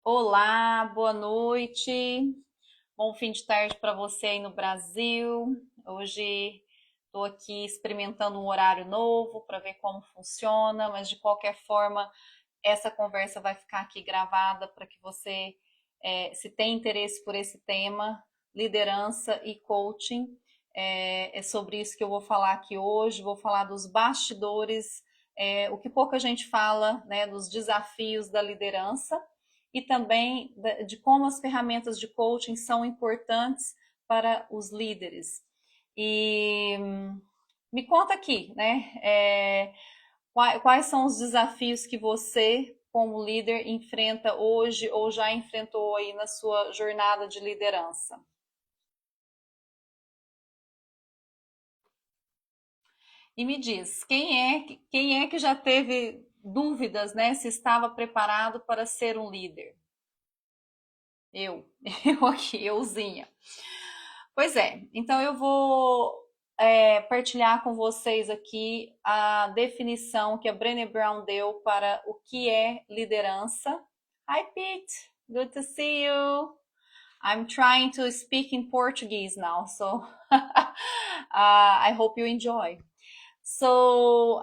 Olá, boa noite. Bom fim de tarde para você aí no Brasil. Hoje estou aqui experimentando um horário novo para ver como funciona, mas de qualquer forma, essa conversa vai ficar aqui gravada para que você, se tem interesse por esse tema, liderança e coaching, é sobre isso que eu vou falar aqui hoje. Vou falar dos bastidores, o que pouca gente fala, né, dos desafios da liderança e também de como as ferramentas de coaching são importantes para os líderes. E me conta aqui, né? Quais são os desafios que você, como líder, enfrenta hoje ou já enfrentou aí na sua jornada de liderança? E me diz, quem é que já teve dúvidas, né, se estava preparado para ser um líder? Eu, eu aqui, euzinha. Pois é, então eu vou partilhar com vocês aqui a definição que a Brené Brown deu para o que é liderança. Hi, Pete. Good to see you. I'm trying to speak in Portuguese now, so I hope you enjoy. So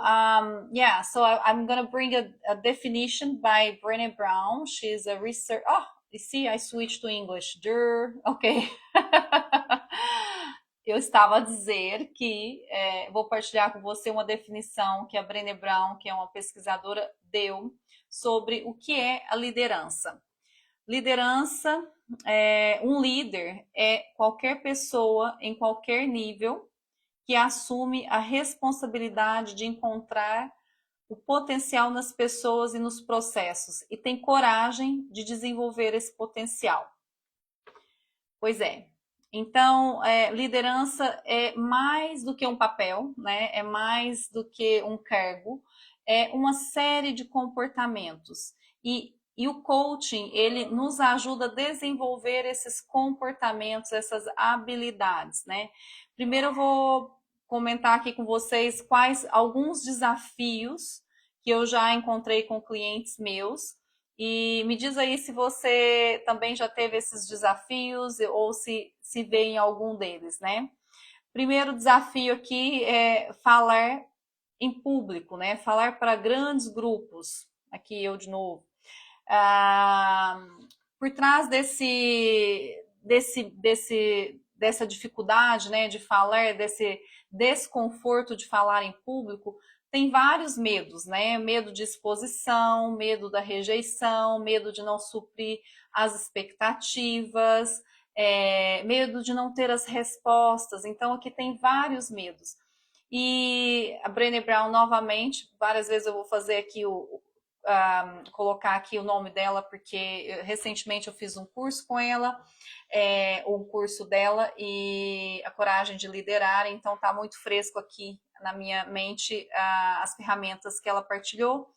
yeah, so I'm gonna bring a definition by Brené Brown. She's a research. Oh, you see, I switched to English. Okay. Eu estava a dizer que vou partilhar com você uma definição que a Brené Brown, que é uma pesquisadora, deu sobre o que é a liderança. Liderança, um líder é qualquer pessoa em qualquer nível que assume a responsabilidade de encontrar o potencial nas pessoas e nos processos e tem coragem de desenvolver esse potencial. Pois é. Então, liderança é mais do que um papel, né? É mais do que um cargo, é uma série de comportamentos. E o coaching, ele nos ajuda a desenvolver esses comportamentos, essas habilidades, né? Primeiro eu vou comentar aqui com vocês quais alguns desafios que eu já encontrei com clientes meus e me diz aí se você também já teve esses desafios ou se vê em algum deles, né? Primeiro desafio aqui é falar em público, né? Falar para grandes grupos. Aqui eu de novo. Ah, por trás dessa dificuldade, né, de falar, desse desconforto de falar em público, tem vários medos, né? Medo de exposição, medo da rejeição, medo de não suprir as expectativas, medo de não ter as respostas. Então, aqui tem vários medos. E a Brené Brown, novamente, várias vezes eu vou fazer aqui colocar aqui o nome dela, porque recentemente eu fiz um curso com ela, um curso dela, e a coragem de liderar, então está muito fresco aqui na minha mente as ferramentas que ela partilhou.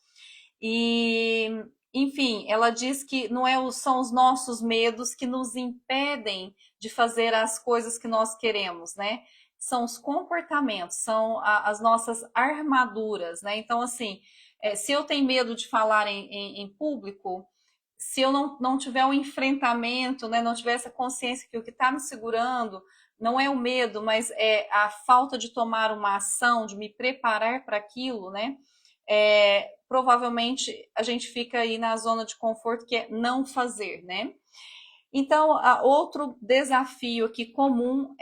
E, enfim, ela diz que não são os nossos medos que nos impedem de fazer as coisas que nós queremos, né? São os comportamentos, são as nossas armaduras, né? Então, assim, se eu tenho medo de falar em público, se eu não tiver um enfrentamento, né, não tiver essa consciência que o que está me segurando não é o medo, mas é a falta de tomar uma ação, de me preparar para aquilo, né? Provavelmente a gente fica aí na zona de conforto que é não fazer, né? Então, outro desafio aqui comum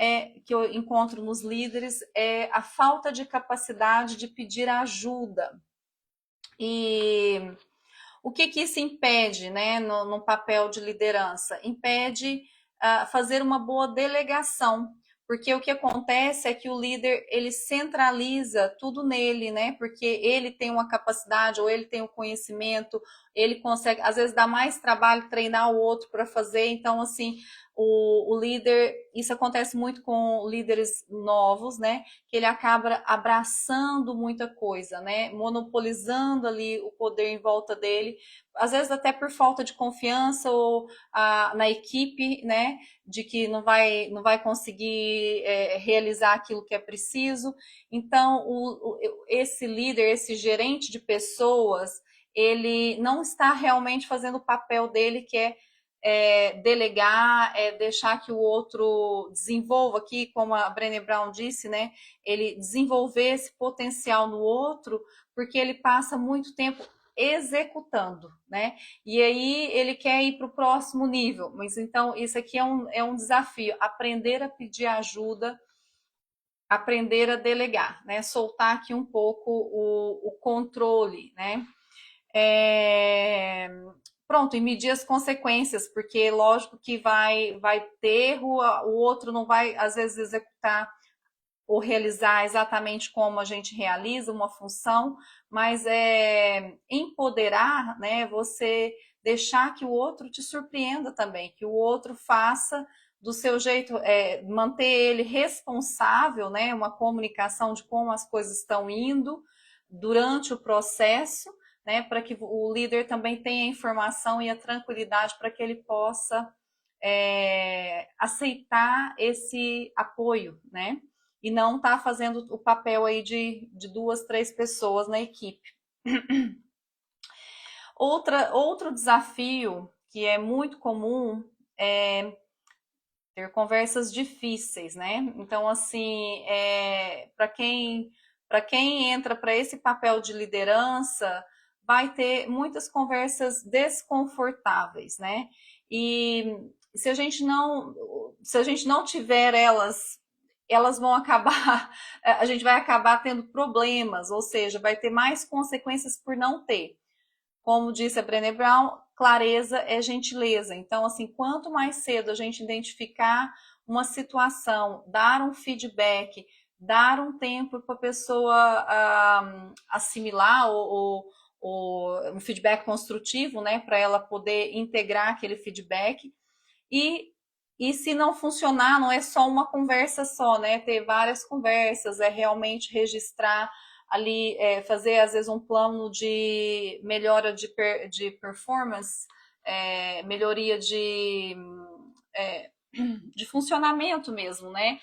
que eu encontro nos líderes é a falta de capacidade de pedir ajuda. E o que isso impede, né, no papel de liderança? Impede fazer uma boa delegação, porque o que acontece é que o líder ele centraliza tudo nele, né? Porque ele tem uma capacidade ou ele tem o um conhecimento, ele consegue, às vezes dá mais trabalho treinar o outro para fazer. Então, assim, o líder, isso acontece muito com líderes novos, né? Que ele acaba abraçando muita coisa, né? Monopolizando ali o poder em volta dele, às vezes até por falta de confiança ou na equipe, né? De que não vai conseguir realizar aquilo que é preciso. Então, esse líder, esse gerente de pessoas, ele não está realmente fazendo o papel dele, que delegar, deixar que o outro desenvolva aqui, como a Brené Brown disse, né? Ele desenvolver esse potencial no outro, porque ele passa muito tempo executando, né? E aí ele quer ir para o próximo nível. Mas então isso aqui é um desafio, aprender a pedir ajuda, aprender a delegar, né? Soltar aqui um pouco o controle, né? É, pronto, e medir as consequências, porque lógico que vai ter erro, o outro não vai, às vezes, executar ou realizar exatamente como a gente realiza uma função, mas empoderar, né, você deixar que o outro te surpreenda também, que o outro faça do seu jeito, manter ele responsável, né, uma comunicação de como as coisas estão indo durante o processo, né, para que o líder também tenha a informação e a tranquilidade para que ele possa aceitar esse apoio, né? E não estar fazendo o papel aí de duas, três pessoas na equipe. Outro desafio que é muito comum é ter conversas difíceis, né? Então, assim, para quem entra para esse papel de liderança, vai ter muitas conversas desconfortáveis, né? E se a gente não tiver elas vão acabar, a gente vai acabar tendo problemas, ou seja, vai ter mais consequências por não ter. Como disse a Brené Brown, clareza é gentileza. Então, assim, quanto mais cedo a gente identificar uma situação, dar um feedback, dar um tempo para a pessoa assimilar um feedback construtivo, né, para ela poder integrar aquele feedback. E, e se não funcionar, não é só uma conversa só, né? Ter várias conversas, é realmente registrar ali, fazer às vezes um plano de melhora de performance, melhoria é, de funcionamento mesmo, né?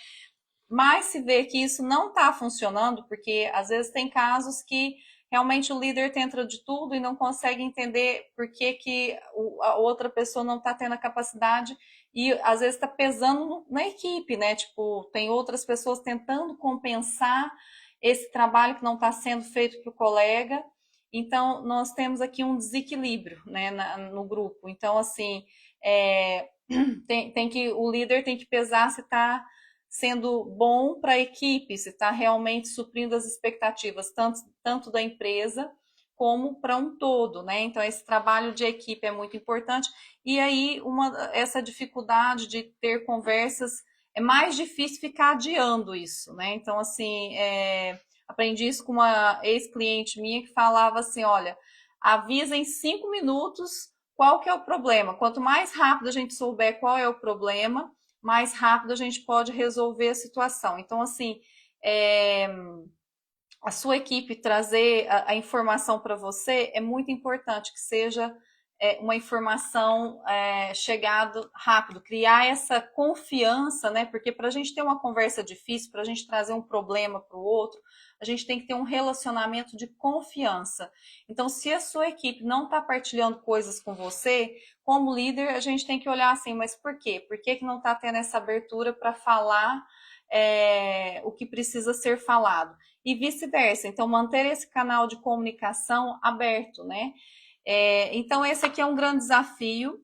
Mas se vê que isso não está funcionando, porque às vezes tem casos que realmente o líder tenta de tudo e não consegue entender por que a outra pessoa não está tendo a capacidade e às vezes está pesando na equipe, né? Tipo, tem outras pessoas tentando compensar esse trabalho que não está sendo feito para o colega. Então, nós temos aqui um desequilíbrio, né, no grupo. Então, assim, o líder tem que pesar se está sendo bom para a equipe, se está realmente suprindo as expectativas, tanto da empresa como para um todo, né? Então, esse trabalho de equipe é muito importante. E aí, essa dificuldade de ter conversas, é mais difícil ficar adiando isso, né? Então, assim, aprendi isso com uma ex-cliente minha que falava assim, olha, avisa em 5 minutos qual que é o problema. Quanto mais rápido a gente souber qual é o problema, mais rápido a gente pode resolver a situação. Então, assim, a sua equipe trazer a informação para você é muito importante que seja uma informação chegada rápido, criar essa confiança, né? Porque para a gente ter uma conversa difícil, para a gente trazer um problema para o outro, a gente tem que ter um relacionamento de confiança. Então, se a sua equipe não está partilhando coisas com você, como líder, a gente tem que olhar assim, mas por quê? Por que não está tendo essa abertura para falar o que precisa ser falado? E vice-versa. Então, manter esse canal de comunicação aberto, né? Então, esse aqui é um grande desafio.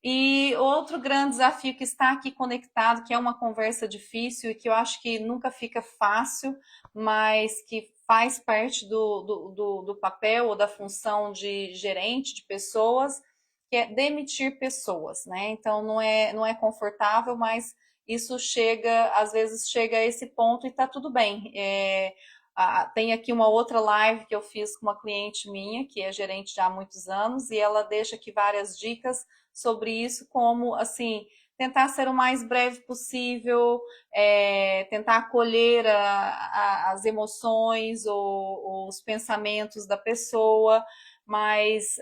E outro grande desafio que está aqui conectado, que é uma conversa difícil e que eu acho que nunca fica fácil, mas que faz parte do papel ou da função de gerente de pessoas, que é demitir pessoas, né? Então não é confortável, mas isso às vezes chega a esse ponto e está tudo bem. Tem aqui uma outra live que eu fiz com uma cliente minha, que é gerente já há muitos anos, e ela deixa aqui várias dicas sobre isso, como assim, tentar ser o mais breve possível, tentar acolher as emoções ou os pensamentos da pessoa, mas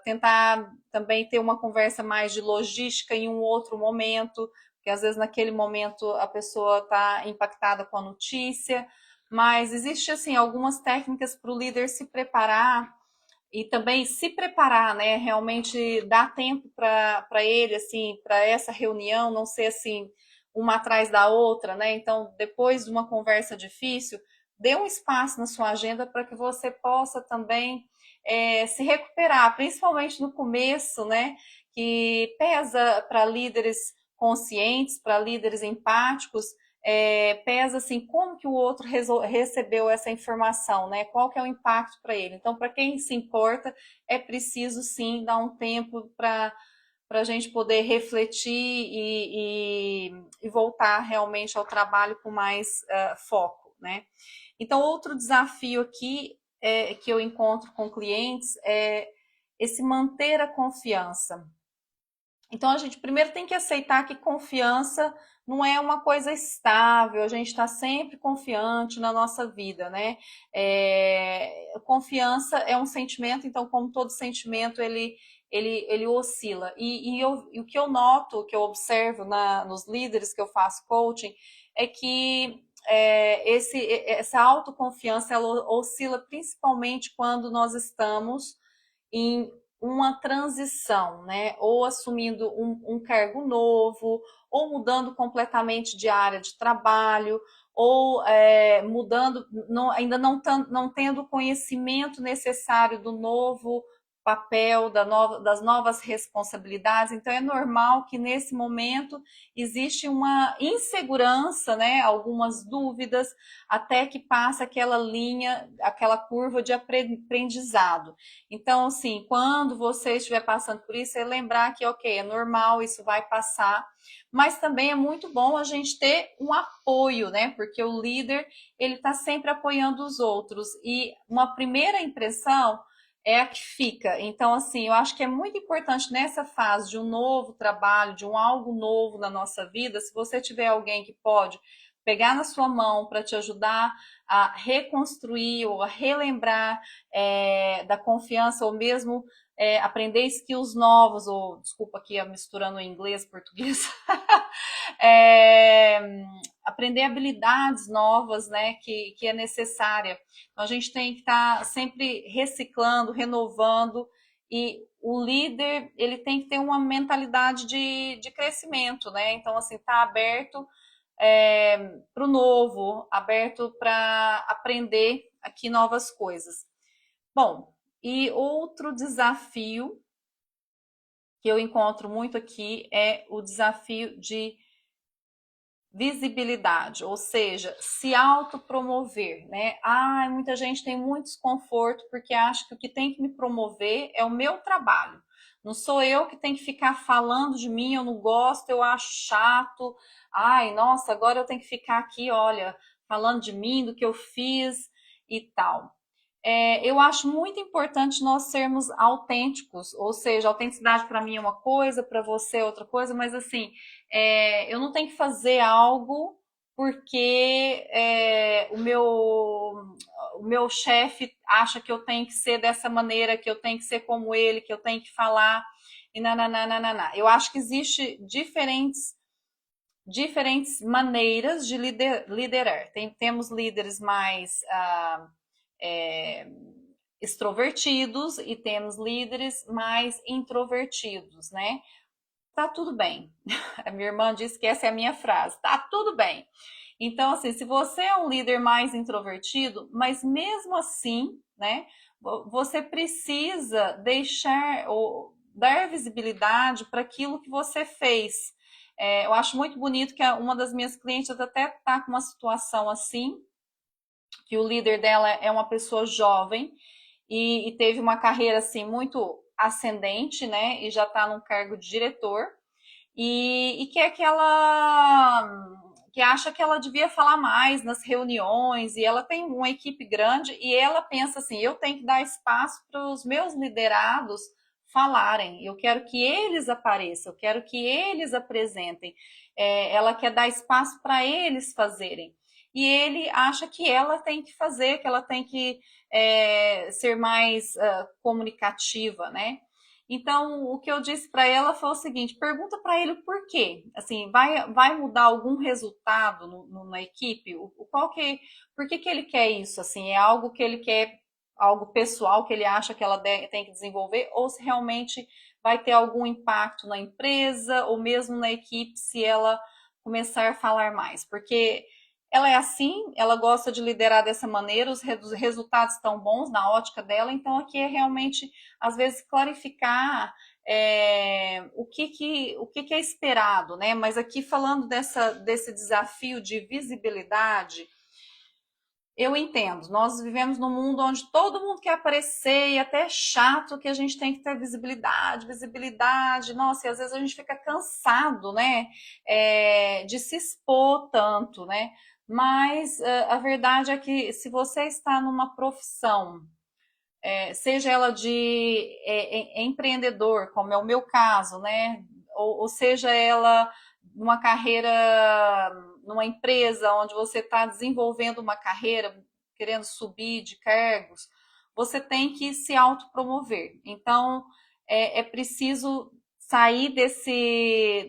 tentar também ter uma conversa mais de logística em um outro momento, porque às vezes naquele momento a pessoa está impactada com a notícia, mas existe assim algumas técnicas para o líder se preparar e também se preparar, né? Realmente dar tempo para ele, assim, para essa reunião não ser assim uma atrás da outra, né? Então, depois de uma conversa difícil, dê um espaço na sua agenda para que você possa também se recuperar, principalmente no começo, né? Que pesa para líderes conscientes, para líderes empáticos, pesa assim como que o outro recebeu essa informação, né? Qual que é o impacto para ele? Então, para quem se importa, é preciso sim dar um tempo para a gente poder refletir e voltar realmente ao trabalho com mais foco, né? Então, outro desafio aqui que eu encontro com clientes é esse manter a confiança. Então, a gente primeiro tem que aceitar que confiança não é uma coisa estável, a gente está sempre confiante na nossa vida, né? Confiança é um sentimento, então, como todo sentimento, ele oscila. E o que eu noto, o que eu observo nos líderes que eu faço coaching, é que essa autoconfiança ela oscila principalmente quando nós estamos em uma transição, né? Ou assumindo um cargo novo, ou mudando completamente de área de trabalho, ou mudando, ainda não tendo o conhecimento necessário do novo papel, das novas responsabilidades. Então, é normal que nesse momento existe uma insegurança, né? Algumas dúvidas, até que passa aquela linha, aquela curva de aprendizado. Então, assim, quando você estiver passando por isso, é lembrar que, ok, é normal, isso vai passar, mas também é muito bom a gente ter um apoio, né? Porque o líder, ele está sempre apoiando os outros. E uma primeira impressão é a que fica. Então, assim, eu acho que é muito importante nessa fase de um novo trabalho, de um algo novo na nossa vida, se você tiver alguém que pode pegar na sua mão para te ajudar a reconstruir ou a relembrar da confiança, ou mesmo aprender skills novos, ou desculpa aqui misturando inglês e português, é, aprender habilidades novas, né, que é necessária. Então, a gente tem que estar sempre reciclando, renovando, e o líder, ele tem que ter uma mentalidade de crescimento, né? Então, assim, tá aberto para o novo, aberto para aprender aqui novas coisas. Bom, e outro desafio que eu encontro muito aqui é o desafio de visibilidade, ou seja, se autopromover, né? Muita gente tem muito desconforto porque acha que o que tem que me promover é o meu trabalho. Não sou eu que tenho que ficar falando de mim, eu não gosto, eu acho chato. Ai, nossa, agora eu tenho que ficar aqui, olha, falando de mim, do que eu fiz e tal. Eu acho muito importante nós sermos autênticos, ou seja, autenticidade para mim é uma coisa, para você é outra coisa, mas assim, eu não tenho que fazer algo porque o meu chefe acha que eu tenho que ser dessa maneira, que eu tenho que ser como ele, que eu tenho que falar e nananana. Eu acho que existe diferentes maneiras de liderar. Temos líderes mais é, extrovertidos e temos líderes mais introvertidos, né? Tá tudo bem. A minha irmã disse que essa é a minha frase. Tá tudo bem. Então, assim, se você é um líder mais introvertido, mas mesmo assim, né, você precisa deixar ou dar visibilidade para aquilo que você fez. Eu acho muito bonito que uma das minhas clientes até está com uma situação assim, que o líder dela é uma pessoa jovem e teve uma carreira assim muito ascendente, né? E já está num cargo de diretor e quer que acha que ela devia falar mais nas reuniões e ela tem uma equipe grande e ela pensa assim, eu tenho que dar espaço para os meus liderados falarem, eu quero que eles apareçam, eu quero que eles apresentem, ela quer dar espaço para eles fazerem e ele acha que ela tem que fazer, que ela tem que ser mais comunicativa, né? Então, o que eu disse para ela foi o seguinte: pergunta para ele o porquê. Assim, vai mudar algum resultado na equipe? Por que ele quer isso? Assim, é algo que ele quer algo pessoal que ele acha que ela tem que desenvolver, ou se realmente vai ter algum impacto na empresa ou mesmo na equipe se ela começar a falar mais, porque ela é assim, ela gosta de liderar dessa maneira, os resultados estão bons na ótica dela, então aqui é realmente, às vezes, clarificar o que é esperado, né? Mas aqui falando desse desafio de visibilidade, eu entendo, nós vivemos num mundo onde todo mundo quer aparecer e até é chato que a gente tem que ter visibilidade, visibilidade, nossa, e às vezes a gente fica cansado, né, de se expor tanto, né, mas a verdade é que se você está numa profissão, seja ela de empreendedor, como é o meu caso, né, ou seja ela numa carreira, numa empresa onde você está desenvolvendo uma carreira, querendo subir de cargos, você tem que se autopromover. Então, é preciso sair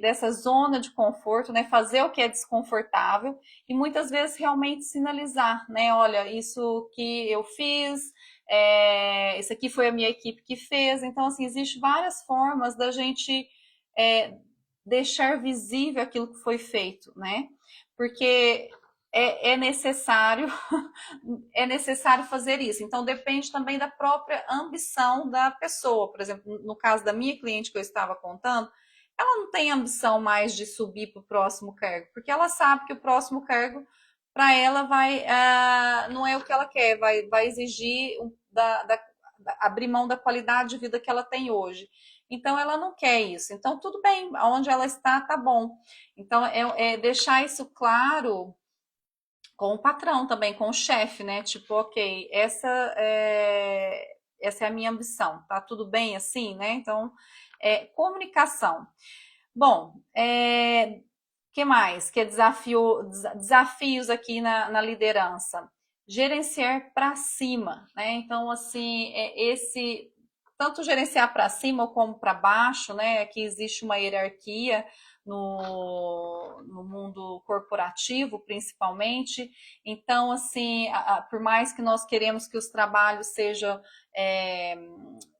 dessa zona de conforto, né? Fazer o que é desconfortável e muitas vezes realmente sinalizar, né? Olha, isso que eu fiz, isso aqui foi a minha equipe que fez. Então, assim, existem várias formas da gente é, deixar visível aquilo que foi feito, né? Porque é necessário é necessário fazer isso. Então depende também da própria ambição da pessoa. Por exemplo, no caso da minha cliente que eu estava contando, ela não tem ambição mais de subir para o próximo cargo, porque ela sabe que o próximo cargo para ela não é o que ela quer, vai exigir abrir mão da qualidade de vida que ela tem hoje. Então ela não quer isso. Então tudo bem, onde ela está, tá bom. Então é deixar isso claro com o patrão também, com o chefe, né? Tipo, ok, essa é a minha ambição, tá tudo bem assim, né? Então, comunicação. Bom, que mais? Que é desafios aqui na liderança. Gerenciar para cima, né? Então, assim, tanto gerenciar para cima como para baixo, né? Aqui existe uma hierarquia no mundo corporativo, principalmente. Então, assim, por mais que nós queremos que os trabalhos sejam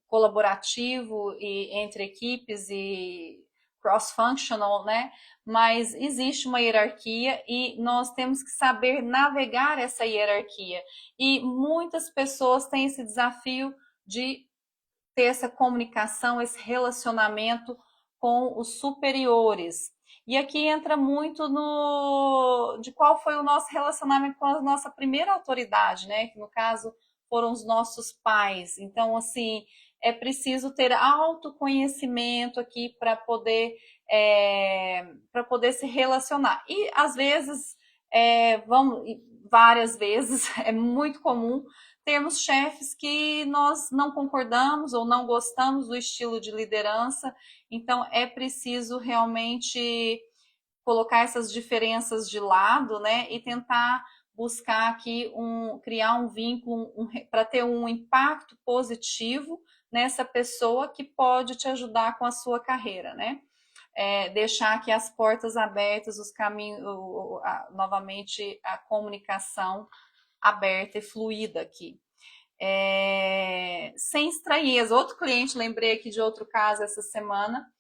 colaborativo e entre equipes e cross-functional, né? Mas existe uma hierarquia e nós temos que saber navegar essa hierarquia. E muitas pessoas têm esse desafio de ter essa comunicação, esse relacionamento com os superiores. E aqui entra muito de qual foi o nosso relacionamento com a nossa primeira autoridade, né? Que no caso foram os nossos pais. Então, assim, é preciso ter autoconhecimento aqui para poder se relacionar. E às vezes, várias vezes, é muito comum termos chefes que nós não concordamos ou não gostamos do estilo de liderança, então é preciso realmente colocar essas diferenças de lado, né, e tentar buscar aqui criar um vínculo para ter um impacto positivo nessa pessoa que pode te ajudar com a sua carreira, né? Deixar aqui as portas abertas, os caminhos, novamente a comunicação aberta e fluida aqui. Sem estranheza. Outro cliente, lembrei aqui de outro caso essa semana,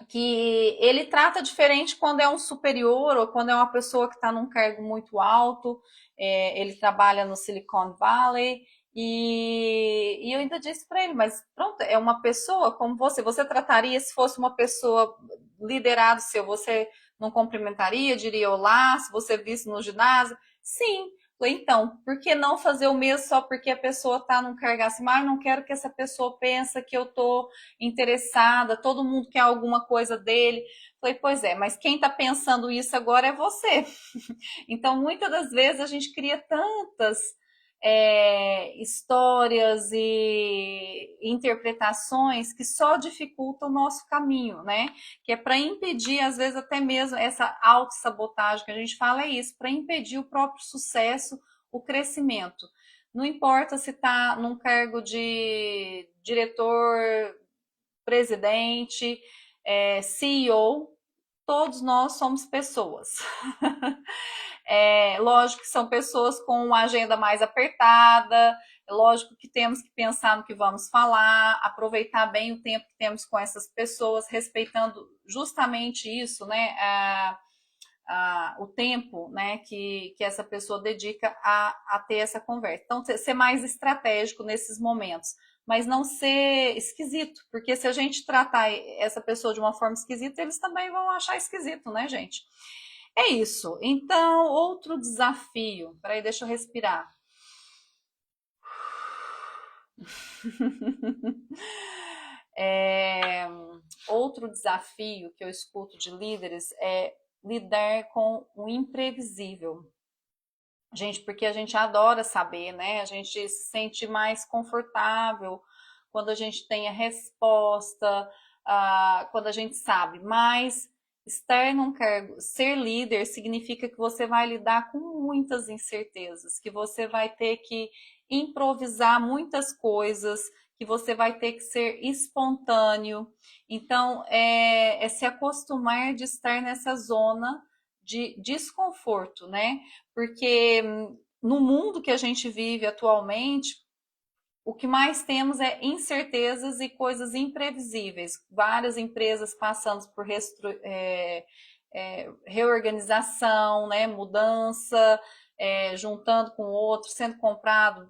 que ele trata diferente quando é um superior ou quando é uma pessoa que está num cargo muito alto. Ele trabalha no Silicon Valley e eu ainda disse para ele, mas pronto, é uma pessoa como você trataria se fosse uma pessoa liderado seu, você não cumprimentaria, diria olá, se você visse no ginásio? Sim. Então, por que não fazer o mesmo só porque a pessoa está num cargo acima? Ah, não quero que essa pessoa pense que eu estou interessada, todo mundo quer alguma coisa dele. Falei, pois é, mas quem está pensando isso agora é você. Então, muitas das vezes a gente cria tantas histórias e interpretações que só dificultam o nosso caminho, né? Que é para impedir, às vezes, até mesmo essa autossabotagem que a gente fala, é isso, para impedir o próprio sucesso, o crescimento. Não importa se está num cargo de diretor, presidente, CEO, todos nós somos pessoas. Lógico que são pessoas com uma agenda mais apertada, É lógico que temos que pensar no que vamos falar, aproveitar bem o tempo que temos com essas pessoas, respeitando justamente isso, né? O tempo, né, que essa pessoa dedica a ter essa conversa. Então, ser mais estratégico nesses momentos, mas não ser esquisito, porque se a gente tratar essa pessoa de uma forma esquisita, eles também vão achar esquisito, né, gente? É isso. Então, outro desafio. Peraí, deixa eu respirar. É, outro desafio que eu escuto de líderes é lidar com o imprevisível. Gente, porque a gente adora saber, né? A gente se sente mais confortável quando a gente tem a resposta, quando a gente sabe. Mas estar num cargo, ser líder significa que você vai lidar com muitas incertezas, que você vai ter que improvisar muitas coisas, que você vai ter que ser espontâneo. Então, é se acostumar de estar nessa zona de desconforto, né? Porque no mundo que a gente vive atualmente, o que mais temos é incertezas e coisas imprevisíveis. Várias empresas passando por reorganização, né, mudança, juntando com outros, sendo comprado,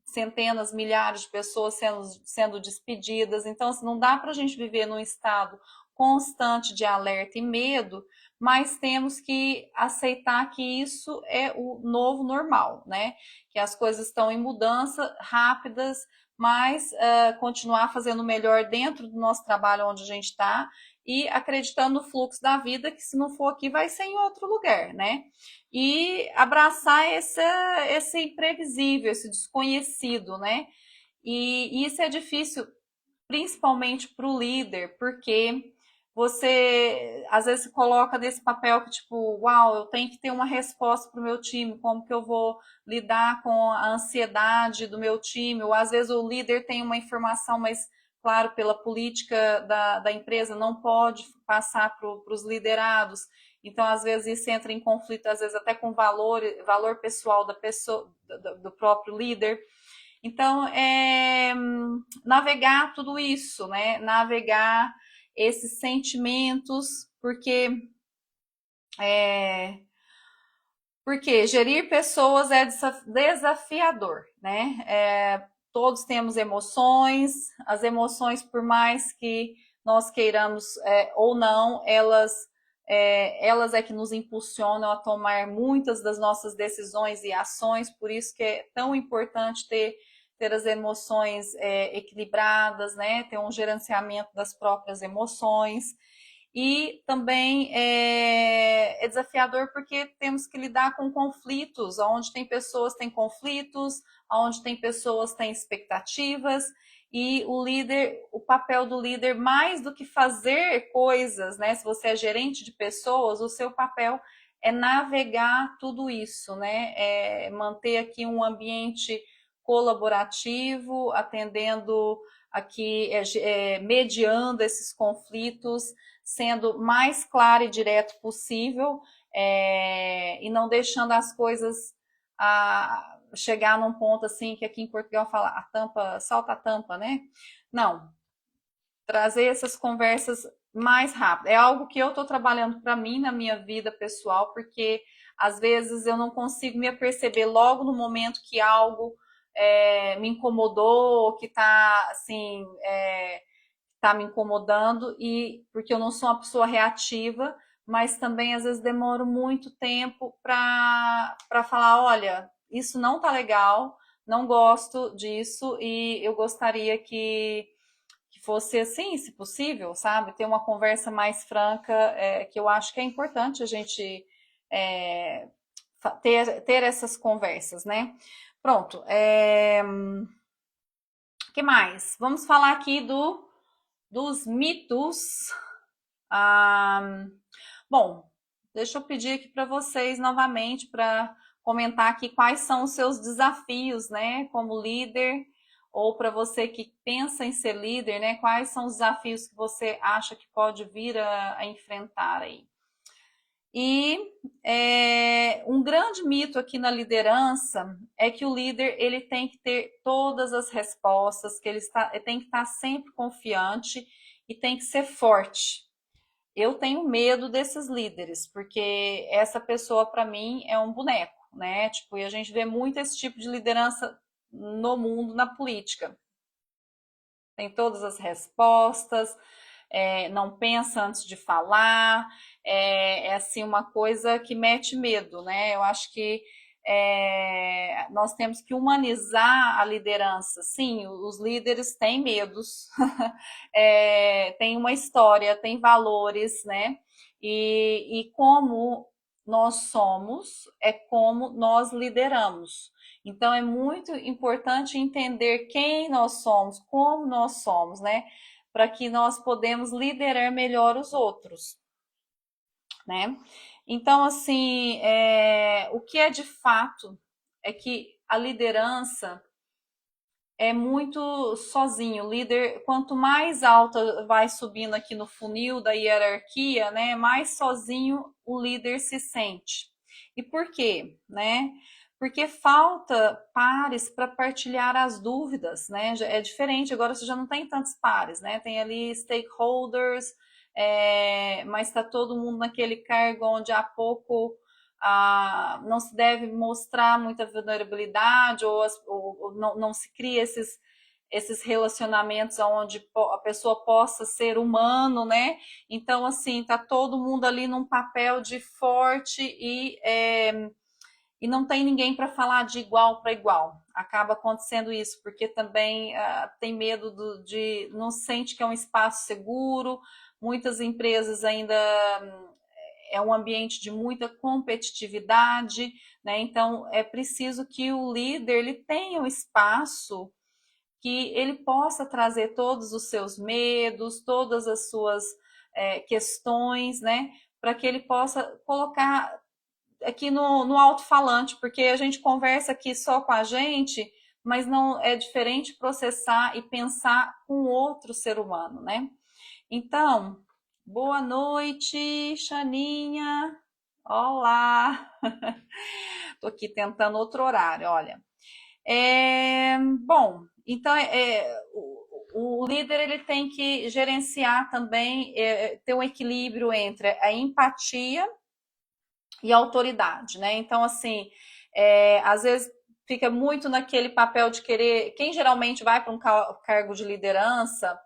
centenas, milhares de pessoas sendo despedidas. Então, assim, não dá para a gente viver num estado constante de alerta e medo, mas temos que aceitar que isso é o novo normal, né? Que as coisas estão em mudança rápidas, mas continuar fazendo o melhor dentro do nosso trabalho onde a gente está e acreditando no fluxo da vida, que se não for aqui, vai ser em outro lugar, né? E abraçar esse imprevisível, esse desconhecido, né? E isso é difícil, principalmente para o líder, porque você às vezes se coloca nesse papel que, tipo, uau, eu tenho que ter uma resposta para o meu time, como que eu vou lidar com a ansiedade do meu time, ou às vezes o líder tem uma informação, mas, claro, pela política da empresa, não pode passar para os liderados. Então, às vezes, isso entra em conflito, às vezes até com valor pessoal da pessoa, do próprio líder. Então, navegar tudo isso, né? Navegar esses sentimentos, é, porque gerir pessoas é desafiador, né? Todos temos emoções, as emoções, por mais que nós queiramos ou não, elas é que nos impulsionam a tomar muitas das nossas decisões e ações, por isso que é tão importante ter as emoções equilibradas, né? Ter um gerenciamento das próprias emoções. E também é desafiador porque temos que lidar com conflitos, onde tem pessoas têm conflitos, onde tem pessoas têm expectativas, e o papel do líder, mais do que fazer coisas, né? Se você é gerente de pessoas, o seu papel é navegar tudo isso, né? Manter aqui um ambiente colaborativo, atendendo aqui, mediando esses conflitos, sendo mais claro e direto possível, e não deixando as coisas chegar num ponto assim que aqui em Portugal fala a tampa, salta a tampa, né? Não, trazer essas conversas mais rápido. É algo que eu estou trabalhando para mim na minha vida pessoal, porque às vezes eu não consigo me aperceber logo no momento que algo me incomodou, que está assim, tá me incomodando, e porque eu não sou uma pessoa reativa, mas também às vezes demoro muito tempo para falar, olha, isso não tá legal, não gosto disso e eu gostaria que fosse assim, se possível, sabe? Ter uma conversa mais franca, que eu acho que é importante a gente é, ter essas conversas, né? Pronto. Que mais? Vamos falar aqui dos mitos. Ah, bom, deixa eu pedir aqui para vocês novamente para comentar aqui quais são os seus desafios, né, como líder, ou para você que pensa em ser líder, né, quais são os desafios que você acha que pode vir a enfrentar aí. E um grande mito aqui na liderança é que o líder ele tem que ter todas as respostas, que ele tem que estar sempre confiante e tem que ser forte. Eu tenho medo desses líderes, porque essa pessoa para mim é um boneco, né? Tipo, e a gente vê muito esse tipo de liderança no mundo, na política. Tem todas as respostas, não pensa antes de falar, é assim uma coisa que mete medo, né? Eu acho que nós temos que humanizar a liderança. Sim, os líderes têm medos, têm uma história, têm valores, né? E como nós somos, é como nós lideramos. Então é muito importante entender quem nós somos, como nós somos, né? Para que nós podemos liderar melhor os outros, né? Então, assim, o que é de fato é que a liderança é muito sozinho. O líder, quanto mais alta vai subindo aqui no funil da hierarquia, né, mais sozinho o líder se sente. E por quê, né? Porque falta pares para partilhar as dúvidas, né? É diferente, agora você já não tem tantos pares, né? Tem ali stakeholders, mas está todo mundo naquele cargo onde há pouco não se deve mostrar muita vulnerabilidade ou não se cria esses relacionamentos onde a pessoa possa ser humano, né? Então, assim, tá todo mundo ali num papel de forte e não tem ninguém para falar de igual para igual. Acaba acontecendo isso, porque também tem medo de não sente que é um espaço seguro. Muitas empresas ainda é um ambiente de muita competitividade, né? Então é preciso que o líder ele tenha um espaço que ele possa trazer todos os seus medos, todas as suas questões, né? Para que ele possa colocar aqui no alto-falante, porque a gente conversa aqui só com a gente, mas não é diferente processar e pensar com outro ser humano, né? Então, boa noite, Xaninha. Olá. Tô aqui tentando outro horário, olha. Bom, então o líder ele tem que gerenciar também, ter um equilíbrio entre a empatia e a autoridade, né? Então, assim, às vezes fica muito naquele papel de querer. Quem geralmente vai para um cargo de liderança,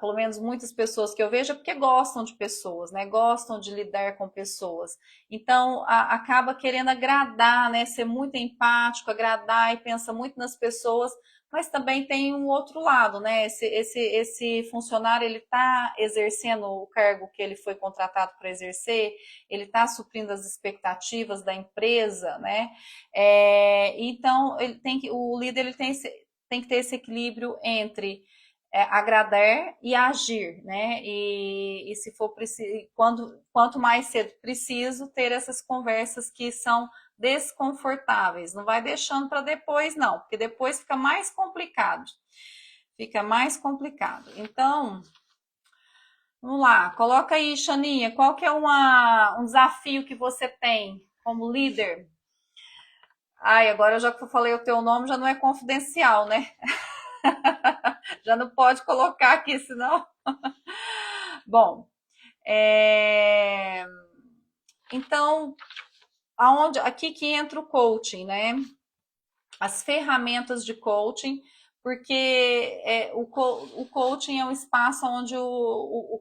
pelo menos muitas pessoas que eu vejo, é porque gostam de pessoas, né? Gostam de lidar com pessoas. Então, acaba querendo agradar, né? Ser muito empático, agradar e pensa muito nas pessoas, mas também tem um outro lado, né? Esse funcionário, ele está exercendo o cargo que ele foi contratado para exercer, ele está suprindo as expectativas da empresa, né? Então, o líder ele tem que ter esse equilíbrio entre agradar e agir, né? E se for preciso, quanto mais cedo preciso, ter essas conversas que são desconfortáveis. Não vai deixando para depois, não, porque depois fica mais complicado. Fica mais complicado. Então, vamos lá, coloca aí, Xaninha, qual que é um desafio que você tem como líder? Ai, agora já que eu falei o teu nome, já não é confidencial, né? Já não pode colocar aqui, senão. Bom, então, aqui que entra o coaching, né? As ferramentas de coaching, porque o coaching é um espaço onde o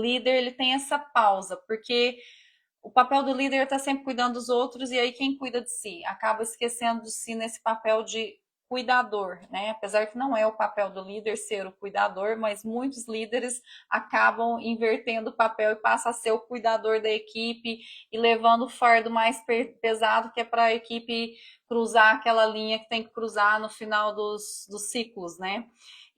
líder ele tem essa pausa, porque o papel do líder está sempre cuidando dos outros, e aí quem cuida de si acaba esquecendo de si nesse papel de cuidador, né? Apesar que não é o papel do líder ser o cuidador, mas muitos líderes acabam invertendo o papel e passa a ser o cuidador da equipe e levando o fardo mais pesado, que é para a equipe cruzar aquela linha que tem que cruzar no final dos ciclos, né?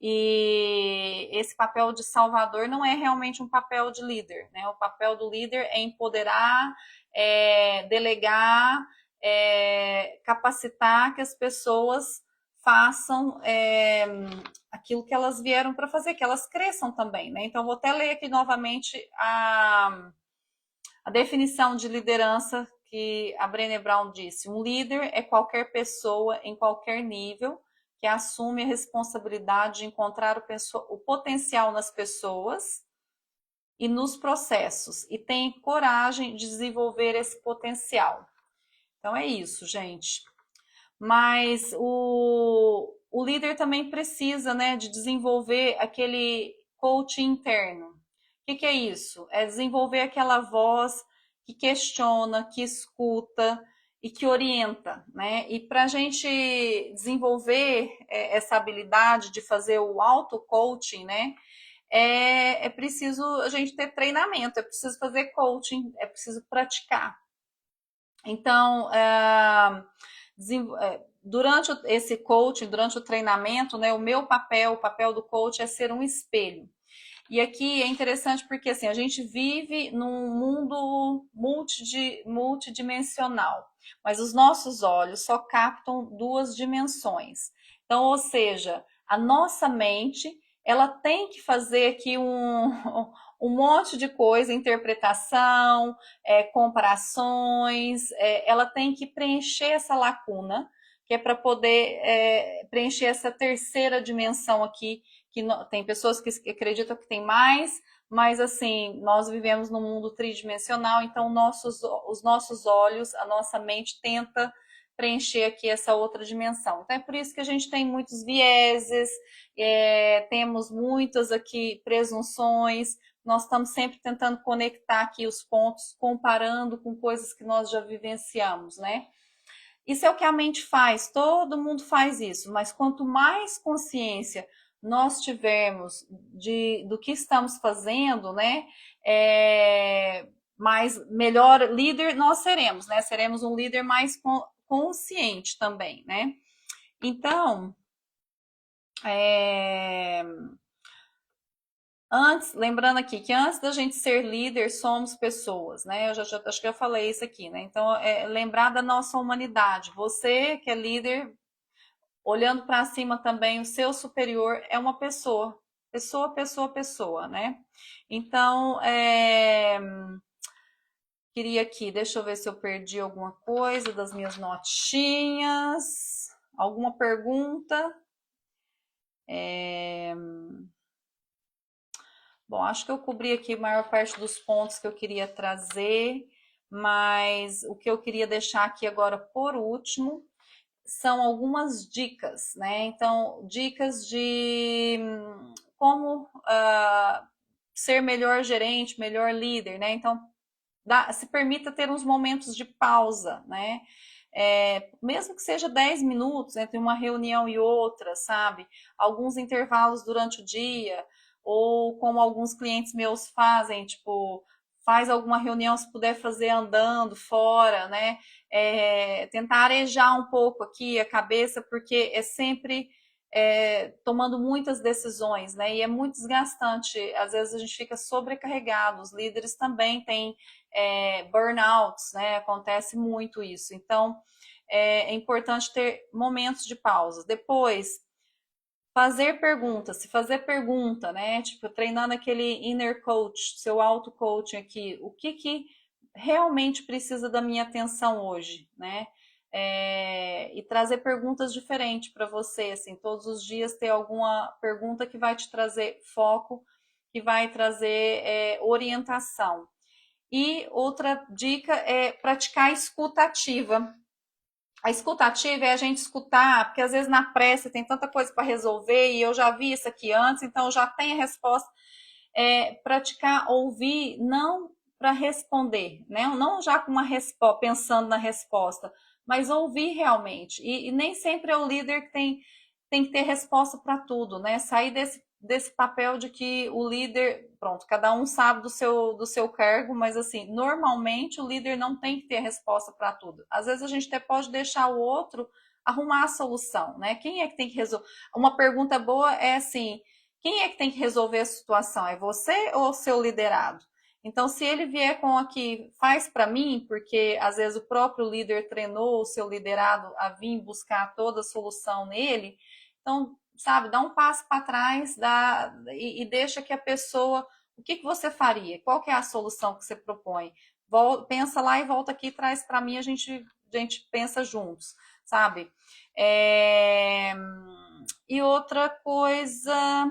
E esse papel de salvador não é realmente um papel de líder, né? O papel do líder é empoderar, delegar, capacitar que as pessoas façam aquilo que elas vieram para fazer, que elas cresçam também, né? Então, vou até ler aqui novamente A definição de liderança que a Brené Brown disse: um líder é qualquer pessoa em qualquer nível que assume a responsabilidade de encontrar o potencial nas pessoas e nos processos e tem coragem de desenvolver esse potencial. Então é isso, gente. Mas o líder também precisa, né, de desenvolver aquele coaching interno. O que é isso? É desenvolver aquela voz que questiona, que escuta e que orienta, né? E para a gente desenvolver essa habilidade de fazer o auto-coaching, né? É preciso a gente ter treinamento, é preciso fazer coaching, é preciso praticar. Então, durante esse coaching, durante o treinamento, né, o papel do coach é ser um espelho. E aqui é interessante porque assim, a gente vive num mundo multidimensional, mas os nossos olhos só captam duas dimensões. Então, ou seja, a nossa mente, ela tem que fazer aqui um monte de coisa, interpretação, comparações, ela tem que preencher essa lacuna, que é para poder preencher essa terceira dimensão aqui, que tem pessoas que acreditam que tem mais, mas assim, nós vivemos num mundo tridimensional, então os nossos olhos, a nossa mente tenta preencher aqui essa outra dimensão. Então é por isso que a gente tem muitos vieses, temos muitas aqui presunções, nós estamos sempre tentando conectar aqui os pontos, comparando com coisas que nós já vivenciamos, né? Isso é o que a mente faz, todo mundo faz isso, mas quanto mais consciência nós tivermos do que estamos fazendo, né, mais melhor líder nós seremos, né? Seremos um líder mais consciente também, né? Então, lembrando aqui que antes da gente ser líder, somos pessoas, né? Eu já acho que eu falei isso aqui, né? Então, lembrar da nossa humanidade. Você que é líder, olhando para cima também, o seu superior é uma pessoa. Pessoa, né? Então, queria aqui, deixa eu ver se eu perdi alguma coisa das minhas notinhas. Alguma pergunta? Bom, acho que eu cobri aqui a maior parte dos pontos que eu queria trazer, mas o que eu queria deixar aqui agora por último são algumas dicas, né? Então, dicas de como ser melhor gerente, melhor líder, né? Então, se permita ter uns momentos de pausa, né? Mesmo que seja 10 minutos entre uma reunião e outra, sabe? Alguns intervalos durante o dia, ou como alguns clientes meus fazem, tipo, faz alguma reunião se puder fazer andando fora, né? Tentar arejar um pouco aqui a cabeça, porque é sempre tomando muitas decisões, né? E é muito desgastante. Às vezes a gente fica sobrecarregado. Os líderes também têm burnouts, né? Acontece muito isso. Então é importante ter momentos de pausa. Depois, fazer perguntas, se fazer pergunta, né? Tipo, treinando aquele inner coach, seu auto coaching aqui, o que realmente precisa da minha atenção hoje, né? E trazer perguntas diferentes para você, assim, todos os dias ter alguma pergunta que vai te trazer foco, que vai trazer orientação. E outra dica é praticar a escuta ativa. A escuta ativa é a gente escutar, porque às vezes na pressa tem tanta coisa para resolver e eu já vi isso aqui antes, então eu já tenho a resposta. Praticar ouvir não para responder, né? Não já com uma resposta, pensando na resposta, mas ouvir realmente. E nem sempre é o líder que tem que ter resposta para tudo, né? Sair desse papel de que o líder, pronto, cada um sabe do seu cargo, mas assim, normalmente o líder não tem que ter resposta para tudo. Às vezes a gente até pode deixar o outro arrumar a solução, né? Quem é que tem que resolver? Uma pergunta boa é assim: quem é que tem que resolver a situação? É você ou o seu liderado? Então, se ele vier com aqui, faz para mim, porque às vezes o próprio líder treinou o seu liderado a vir buscar toda a solução nele, então, sabe, dá um passo para trás e deixa que a pessoa. O que você faria? Qual que é a solução que você propõe? pensa lá e volta aqui, traz para mim, a gente pensa juntos, sabe? É, e outra coisa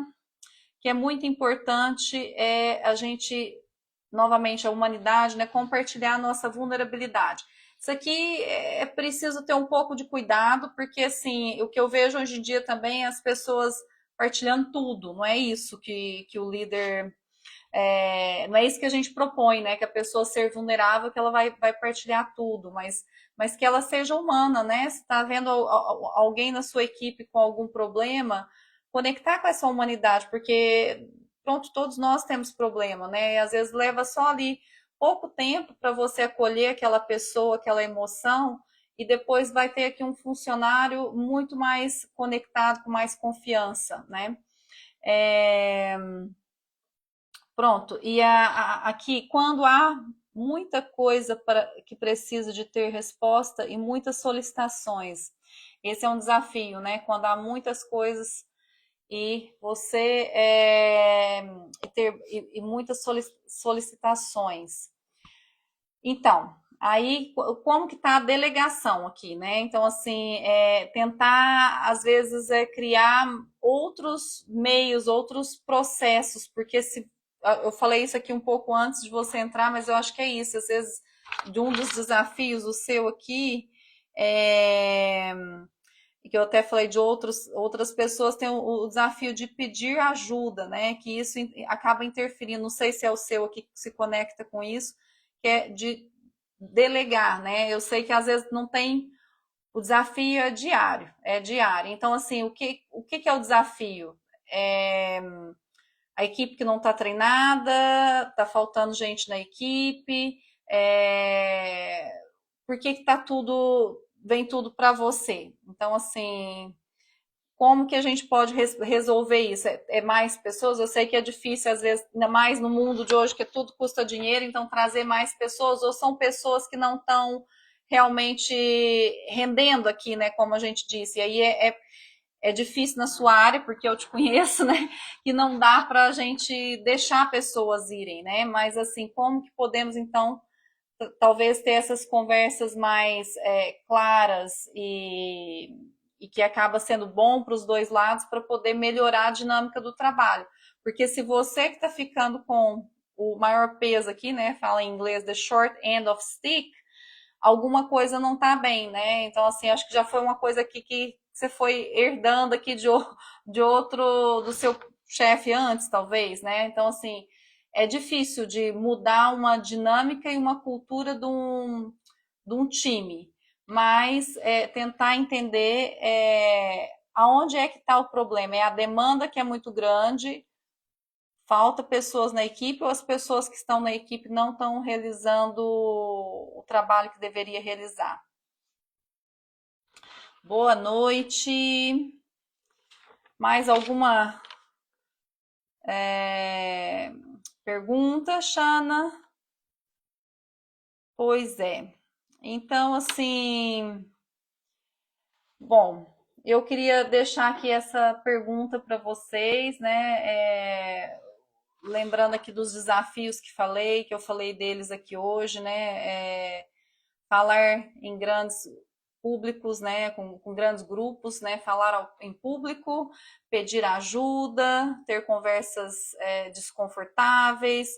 que é muito importante é a gente, novamente, a humanidade, né, compartilhar a nossa vulnerabilidade. Isso aqui é preciso ter um pouco de cuidado, porque assim, o que eu vejo hoje em dia também é as pessoas partilhando tudo, não é isso que o líder não é isso que a gente propõe, né? Que a pessoa ser vulnerável, que ela vai partilhar tudo, mas que ela seja humana, né? Se está vendo alguém na sua equipe com algum problema, conectar com essa humanidade, porque, pronto, todos nós temos problema, né? E às vezes leva só ali pouco tempo para você acolher aquela pessoa, aquela emoção, e depois vai ter aqui um funcionário muito mais conectado, com mais confiança, né? É, Pronto, e aqui, quando há muita coisa que precisa de ter resposta e muitas solicitações, esse é um desafio, né? Quando há muitas coisas e você e muitas solicitações. Então, aí como que está a delegação aqui, né? Então, assim, tentar às vezes criar outros meios, outros processos, porque se eu falei isso aqui um pouco antes de você entrar, mas eu acho que é isso. Às vezes, de um dos desafios, o seu aqui, é, que eu até falei de outras pessoas, tem o desafio de pedir ajuda, né? Que isso acaba interferindo. Não sei se é o seu aqui que se conecta com isso, que é de delegar, né? Eu sei que às vezes não tem. O desafio é diário, é diário. Então, assim, o que é o desafio? É a equipe que não está treinada, está faltando gente na equipe, por que está tudo, vem tudo para você? Então, assim, como que a gente pode resolver isso? É mais pessoas? Eu sei que é difícil, às vezes, ainda mais no mundo de hoje, que tudo custa dinheiro, então trazer mais pessoas, ou são pessoas que não estão realmente rendendo aqui, né? Como a gente disse. E aí é difícil na sua área, porque eu te conheço, né? E não dá para a gente deixar pessoas irem, né? Mas assim, como que podemos então talvez ter essas conversas mais claras e que acaba sendo bom para os dois lados para poder melhorar a dinâmica do trabalho. Porque se você que está ficando com o maior peso aqui, né? Fala em inglês, the short end of stick, alguma coisa não está bem, né? Então, assim, acho que já foi uma coisa aqui que você foi herdando aqui de outro, do seu chefe antes, talvez, né? Então, assim, é difícil de mudar uma dinâmica e uma cultura de um time, mas tentar entender aonde é que está o problema. É a demanda que é muito grande, falta pessoas na equipe ou as pessoas que estão na equipe não estão realizando o trabalho que deveria realizar. Boa noite. Mais alguma pergunta, Shana? Pois é. Então, assim, bom, eu queria deixar aqui essa pergunta para vocês, né? Lembrando aqui dos desafios que eu falei deles aqui hoje, né? Falar em grandes públicos, né, com grandes grupos, né, falar em público, pedir ajuda, ter conversas desconfortáveis,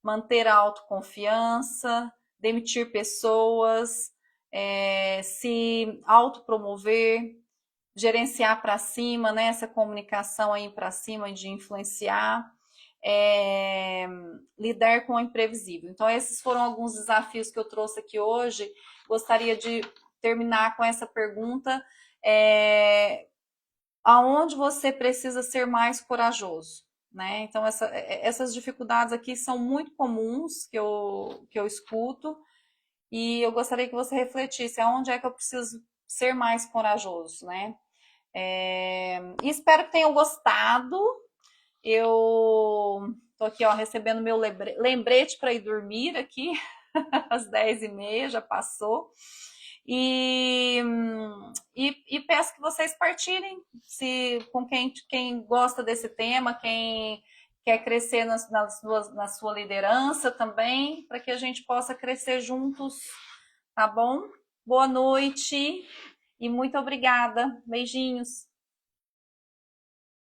manter a autoconfiança, demitir pessoas, se autopromover, gerenciar para cima, né, essa comunicação aí para cima de influenciar, é, lidar com o imprevisível. Então, esses foram alguns desafios que eu trouxe aqui hoje. Gostaria de terminar com essa pergunta: aonde você precisa ser mais corajoso? Né? Então, essas dificuldades aqui são muito comuns que eu escuto, e eu gostaria que você refletisse aonde é que eu preciso ser mais corajoso, né? E espero que tenham gostado. Eu tô aqui, ó, recebendo meu lembrete para ir dormir aqui, às 10h30, já passou. E peço que vocês partilhem se, com quem gosta desse tema, quem quer crescer na sua liderança também, para que a gente possa crescer juntos, tá bom? Boa noite e muito obrigada. Beijinhos.